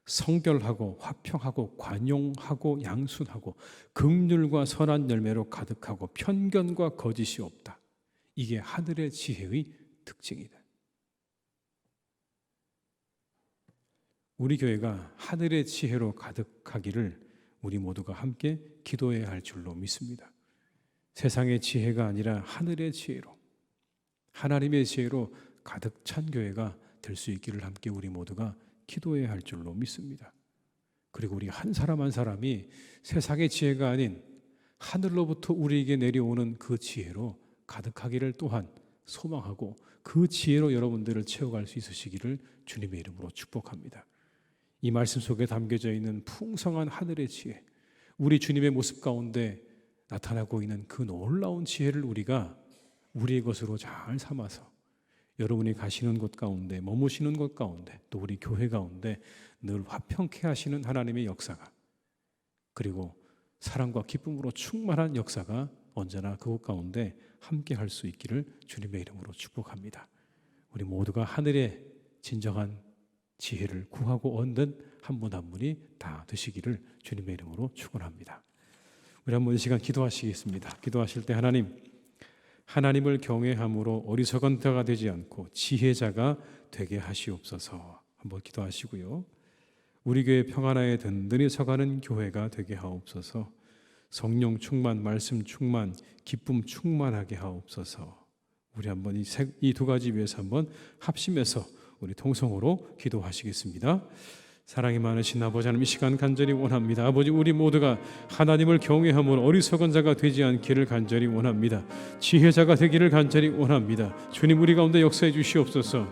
성결하고 화평하고 관용하고 양순하고 긍휼과 선한 열매로 가득하고 편견과 거짓이 없다. 이게 하늘의 지혜의 특징이다. 우리 교회가 하늘의 지혜로 가득하기를 우리 모두가 함께 기도해야 할 줄로 믿습니다. 세상의 지혜가 아니라 하늘의 지혜로, 하나님의 지혜로 가득 찬 교회가 될 수 있기를 함께 우리 모두가 기도해야 할 줄로 믿습니다. 그리고 우리 한 사람 한 사람이 세상의 지혜가 아닌 하늘로부터 우리에게 내려오는 그 지혜로 가득하기를 또한 소망하고 그 지혜로 여러분들을 채워갈 수 있으시기를 주님의 이름으로 축복합니다. 이 말씀 속에 담겨져 있는 풍성한 하늘의 지혜, 우리 주님의 모습 가운데 나타나고 있는 그 놀라운 지혜를 우리가 우리의 것으로 잘 삼아서 여러분이 가시는 곳 가운데, 머무시는 곳 가운데, 또 우리 교회 가운데 늘 화평케 하시는 하나님의 역사가, 그리고 사랑과 기쁨으로 충만한 역사가 언제나 그곳 가운데 함께 할 수 있기를 주님의 이름으로 축복합니다. 우리 모두가 하늘의 진정한 지혜를 구하고 얻는 한 분 한 분이 다 되시기를 주님의 이름으로 축원합니다. 우리 한번 이 시간 기도하시겠습니다. 기도하실 때 하나님을 경외함으로 어리석은 자가 되지 않고 지혜자가 되게 하시옵소서. 한번 기도하시고요. 우리 교회 평안하에 든든히 서가는 교회가 되게 하옵소서. 성령 충만, 말씀 충만, 기쁨 충만하게 하옵소서. 우리 한번 이 두 가지 위해서 한번 합심해서 우리 통성으로 기도하시겠습니다. 사랑이 많으신 아버지 하나님, 이 시간 간절히 원합니다. 아버지, 우리 모두가 하나님을 경외함으로 어리석은 자가 되지 않기를 간절히 원합니다. 지혜자가 되기를 간절히 원합니다. 주님, 우리 가운데 역사해 주시옵소서.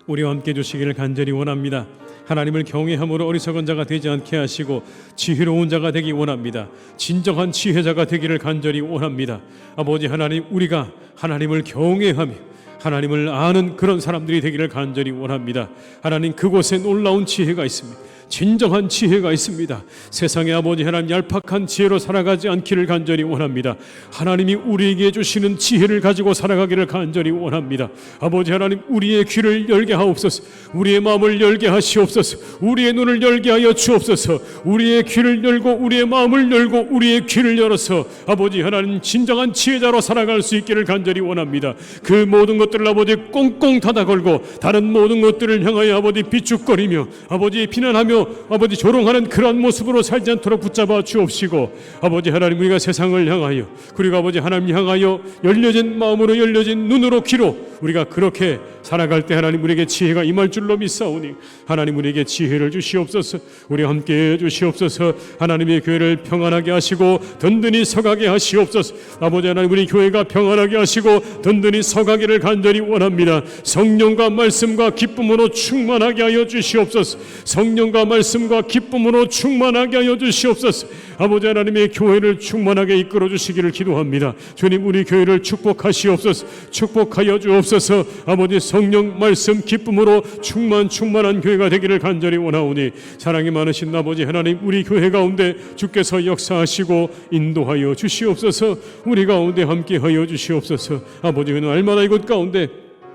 우리와 함께 해주시기를 간절히 원합니다. 하나님을 경외함으로 어리석은 자가 되지 않게 하시고 지혜로운 자가 되기 원합니다. 진정한 지혜자가 되기를 간절히 원합니다. 아버지 하나님, 우리가 하나님을 경외하며 하나님을 아는 그런 사람들이 되기를 간절히 원합니다. 하나님, 그곳에 놀라운 지혜가 있습니다. 진정한 지혜가 있습니다. 세상의 아버지 하나님, 얄팍한 지혜로 살아가지 않기를 간절히 원합니다. 하나님이 우리에게 주시는 지혜를 가지고 살아가기를 간절히 원합니다. 아버지 하나님, 우리의 귀를 열게 하옵소서. 우리의 마음을 열게 하시옵소서. 우리의 눈을 열게 하여 주옵소서. 우리의 귀를 열고 우리의 마음을 열고 우리의 귀를 열어서 아버지 하나님, 진정한 지혜자로 살아갈 수 있기를 간절히 원합니다. 그 모든 것들을 아버지 꽁꽁 닫아 걸고 다른 모든 것들을 향하여 아버지 비축거리며 아버지 비난하며 아버지 조롱하는 그러한 모습으로 살지 않도록 붙잡아 주옵시고, 아버지 하나님, 우리가 세상을 향하여 그리고 아버지 하나님 향하여 열려진 마음으로 열려진 눈으로 귀로 우리가 그렇게 살아갈 때 하나님, 우리에게 지혜가 임할 줄로 믿사오니 하나님, 우리에게 지혜를 주시옵소서. 우리와 함께해 주시옵소서. 하나님의 교회를 평안하게 하시고 든든히 서가게 하시옵소서. 아버지 하나님, 우리 교회가 평안하게 하시고 든든히 서가기를 간절히 원합니다. 성령과 말씀과 기쁨으로 충만하게 하여 주시옵소서. 성령과 말씀과 기쁨으로 충만하게 하여 주시옵소서. 아버지 하나님의 교회를 충만하게 이끌어 주시기를 기도합니다. 주님, 우리 교회를 축복하시옵소서. 축복하여 주옵소서. 아버지, 성령 말씀 기쁨으로 충만한 교회가 되기를 간절히 원하오니 사랑이 많으신 아버지 하나님, 우리 교회 가운데 주께서 역사하시고 인도하여 주시옵소서. 우리 가운데 함께하여 주시옵소서. 아버지, 그 날마다 이곳 가운데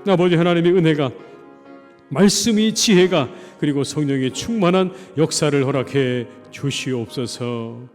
아버지 하나님의 은혜가, 말씀이, 지혜가 그리고 성령의 충만한 역사를 허락해 주시옵소서.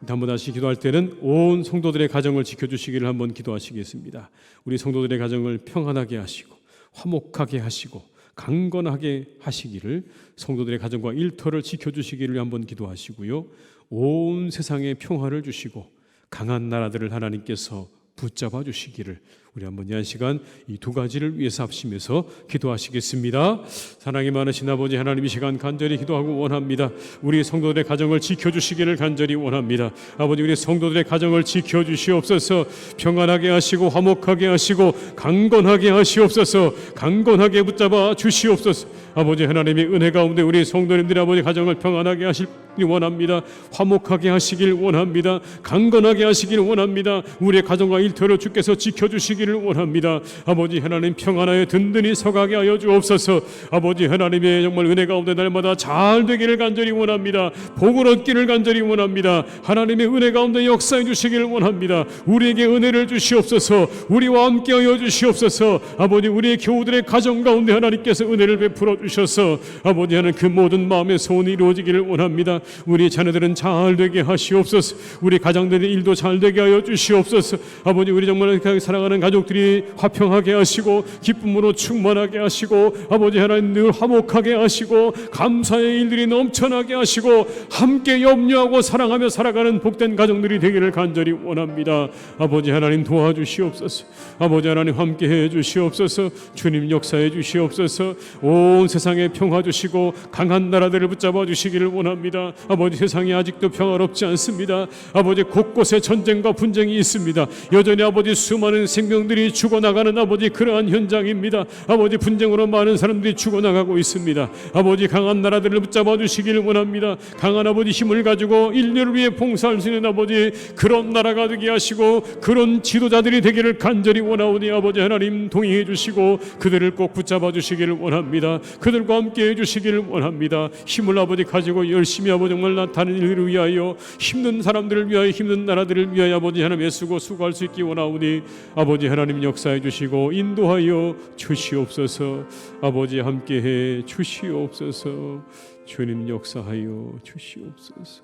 한번 다시 기도할 때는 온 성도들의 가정을 지켜주시기를 한번 기도하시겠습니다. 우리 성도들의 가정을 평안하게 하시고 화목하게 하시고 강건하게 하시기를, 성도들의 가정과 일터를 지켜주시기를 한번 기도하시고요. 온 세상에 평화를 주시고 강한 나라들을 하나님께서 붙잡아 주시기를 우리 한번 이 시간 이 두 가지를 위해서 합심해서 기도하시겠습니다. 사랑이 많으신 아버지 하나님, 이 시간 간절히 기도하고 원합니다. 우리 성도들의 가정을 지켜주시기를 간절히 원합니다. 아버지, 우리 성도들의 가정을 지켜주시옵소서. 평안하게 하시고 화목하게 하시고 강건하게 하시옵소서. 강건하게 붙잡아 주시옵소서. 아버지 하나님의 은혜 가운데 우리 성도님들의 아버지 가정을 평안하게 하실 원합니다. 화목하게 하시길 원합니다. 강건하게 하시길 원합니다. 우리의 가정과 일터를 주께서 지켜주시기를 원합니다. 아버지 하나님, 평안하여 든든히 서가게 하여 주옵소서. 아버지 하나님의 정말 은혜 가운데 날마다 잘 되기를 간절히 원합니다. 복을 얻기를 간절히 원합니다. 하나님의 은혜 가운데 역사해 주시기를 원합니다. 우리에게 은혜를 주시옵소서. 우리와 함께 하여 주시옵소서. 아버지, 우리의 교우들의 가정 가운데 하나님께서 은혜를 베풀어 주셔서 아버지 하나님, 그 모든 마음의 소원이 이루어지기를 원합니다. 우리 자녀들은 잘 되게 하시옵소서. 우리 가정들의 일도 잘 되게 하여 주시옵소서. 아버지, 우리 정말 사랑하는 가족들이 화평하게 하시고 기쁨으로 충만하게 하시고 아버지 하나님, 늘 화목하게 하시고 감사의 일들이 넘쳐나게 하시고 함께 염려하고 사랑하며 살아가는 복된 가정들이 되기를 간절히 원합니다. 아버지 하나님, 도와주시옵소서. 아버지 하나님, 함께해 주시옵소서. 주님, 역사해 주시옵소서. 온 세상에 평화 주시고 강한 나라들을 붙잡아 주시기를 원합니다. 아버지, 세상이 아직도 평화롭지 않습니다. 아버지, 곳곳에 전쟁과 분쟁이 있습니다. 여전히 아버지, 수많은 생명들이 죽어나가는 아버지 그러한 현장입니다. 아버지, 분쟁으로 많은 사람들이 죽어나가고 있습니다. 아버지, 강한 나라들을 붙잡아 주시기를 원합니다. 강한 아버지 힘을 가지고 인류를 위해 봉사할 수 있는 아버지 그런 나라가 되게 하시고 그런 지도자들이 되기를 간절히 원하오니 아버지 하나님, 동의해 주시고 그들을 꼭 붙잡아 주시기를 원합니다. 그들과 함께 해 주시기를 원합니다. 힘을 아버지 가지고 열심히 아버지 정말 나타나는 일을 위하여, 힘든 사람들을 위하여, 힘든 나라들을 위하여 아버지 하나님 애쓰고 수고할 수 있기 원하오니 아버지 하나님, 역사해 주시고 인도하여 주시옵소서. 아버지, 함께해 주시옵소서. 주님, 역사하여 주시옵소서.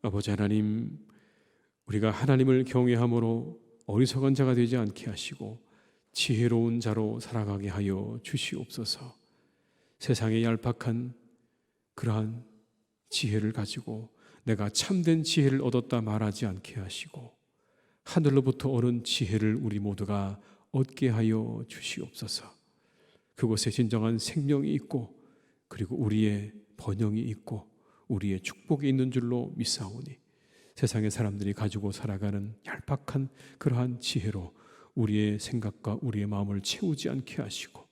아버지 하나님, 우리가 하나님을 경외함으로 어리석은 자가 되지 않게 하시고 지혜로운 자로 살아가게 하여 주시옵소서. 세상의 얄팍한 그러한 지혜를 가지고 내가 참된 지혜를 얻었다 말하지 않게 하시고 하늘로부터 오는 지혜를 우리 모두가 얻게 하여 주시옵소서. 그곳에 진정한 생명이 있고 그리고 우리의 번영이 있고 우리의 축복이 있는 줄로 믿사오니 세상의 사람들이 가지고 살아가는 얄팍한 그러한 지혜로 우리의 생각과 우리의 마음을 채우지 않게 하시고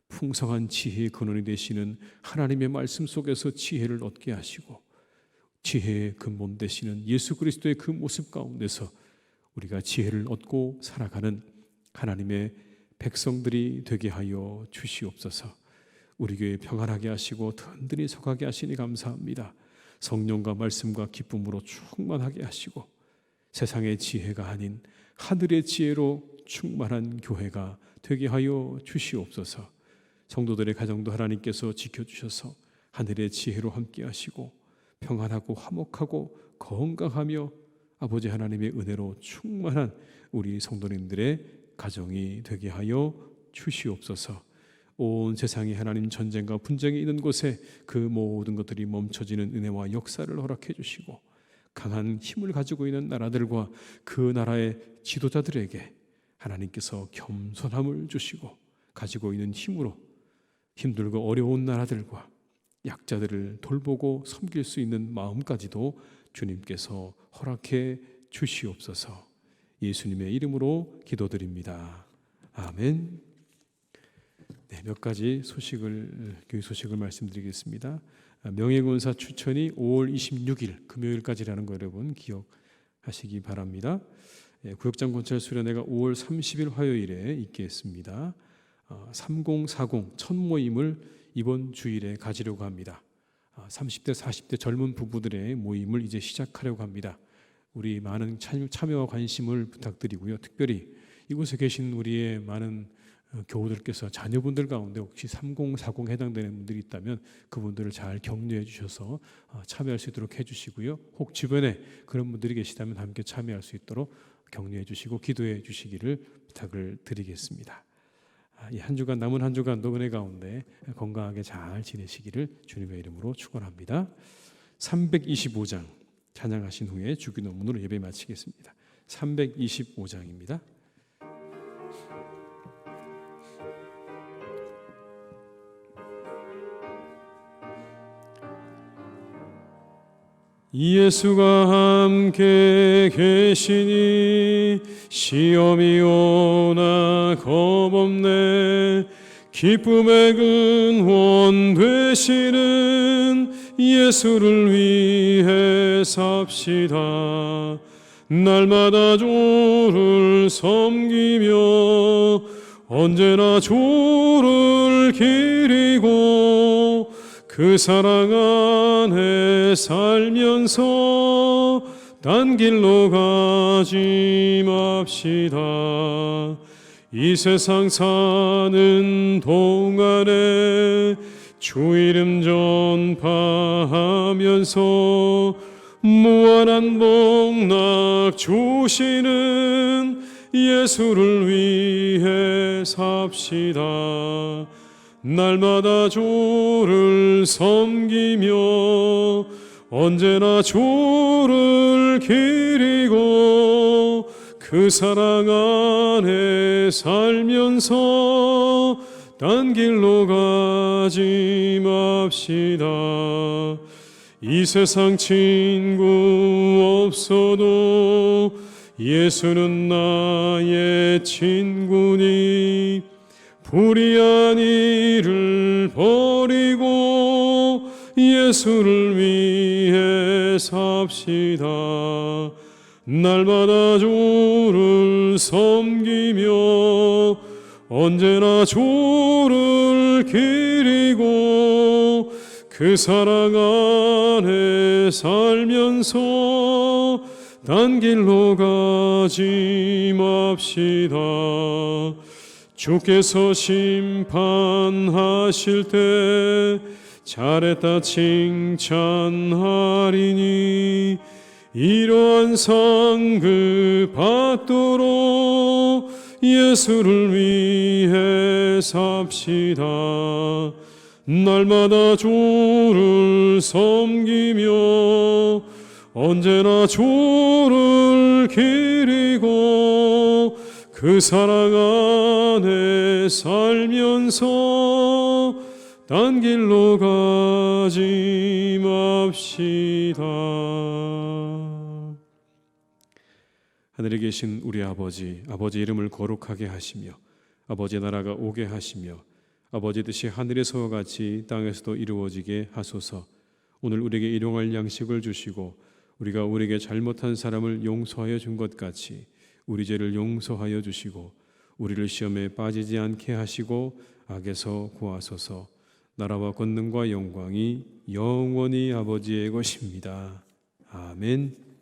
풍성한 지혜의 근원이 되시는 하나님의 말씀 속에서 지혜를 얻게 하시고 지혜의 근본 되시는 예수 그리스도의 그 모습 가운데서 우리가 지혜를 얻고 살아가는 하나님의 백성들이 되게 하여 주시옵소서. 우리 교회 평안하게 하시고 든든히 서가게 하시니 감사합니다. 성령과 말씀과 기쁨으로 충만하게 하시고 세상의 지혜가 아닌 하늘의 지혜로 충만한 교회가 되게 하여 주시옵소서. 성도들의 가정도 하나님께서 지켜주셔서 하늘의 지혜로 함께 하시고 평안하고 화목하고 건강하며 아버지 하나님의 은혜로 충만한 우리 성도님들의 가정이 되게 하여 주시옵소서. 온 세상에 하나님 전쟁과 분쟁이 있는 곳에 그 모든 것들이 멈춰지는 은혜와 역사를 허락해 주시고 강한 힘을 가지고 있는 나라들과 그 나라의 지도자들에게 하나님께서 겸손함을 주시고 가지고 있는 힘으로 힘들고 어려운 나라들과 약자들을 돌보고 섬길 수 있는 마음까지도 주님께서 허락해 주시옵소서. 예수님의 이름으로 기도드립니다. 아멘. 네, 몇 가지 교회 소식을 말씀드리겠습니다. 명예군사 추천이 5월 26일 금요일까지라는 거 여러분 기억하시기 바랍니다. 구역장 권찰 수련회가 5월 30일 화요일에 있겠습니다. 3040 첫 모임을 이번 주일에 가지려고 합니다. 30대 40대 젊은 부부들의 모임을 이제 시작하려고 합니다. 우리 많은 참여와 관심을 부탁드리고요. 특별히 이곳에 계신 우리의 많은 교우들께서 자녀분들 가운데 혹시 3040 해당되는 분들이 있다면 그분들을 잘 격려해 주셔서 참여할 수 있도록 해주시고요. 혹 주변에 그런 분들이 계시다면 함께 참여할 수 있도록 격려해 주시고 기도해 주시기를 부탁을 드리겠습니다. 이 한 주간 남은 한 주간도 은혜 가운데 건강하게 잘 지내시기를 주님의 이름으로 축원합니다. 325장 찬양하신 후에 주기도문으로 예배 마치겠습니다. 325장입니다. 예수가 함께 계시니 시험이 오나 겁없네. 기쁨의 근원 되시는 예수를 위해 삽시다. 날마다 주를 섬기며 언제나 주를 기리고 그 사랑 안에 살면서 딴 길로 가지 맙시다. 이 세상 사는 동안에 주 이름 전파하면서 무한한 복락 주시는 예수를 위해 삽시다. 날마다 주를 섬기며 언제나 주를 기리고 그 사랑 안에 살면서 딴 길로 가지 맙시다. 이 세상 친구 없어도 예수는 나의 친구니 불의한 일을 버리고 예수를 위해 삽시다. 날마다 주를 섬기며 언제나 주를 기리고 그 사랑 안에 살면서 딴 길로 가지 맙시다. 주께서 심판하실 때 잘했다 칭찬하리니 이러한 상급 받도록 예수를 위해 삽시다. 날마다 주를 섬기며 언제나 주를 기리고 그 사랑 안에 살면서 딴 길로 가지 맙시다. 하늘에 계신 우리 아버지, 아버지 이름을 거룩하게 하시며 아버지 나라가 오게 하시며 아버지 뜻이 하늘에서와 같이 땅에서도 이루어지게 하소서. 오늘 우리에게 일용할 양식을 주시고 우리가 우리에게 잘못한 사람을 용서하여 준 것 같이 우리 죄를 용서하여 주시고 우리를 시험에 빠지지 않게 하시고 악에서 구하소서. 나라와 권능과 영광이 영원히 아버지의 것입니다. 아멘.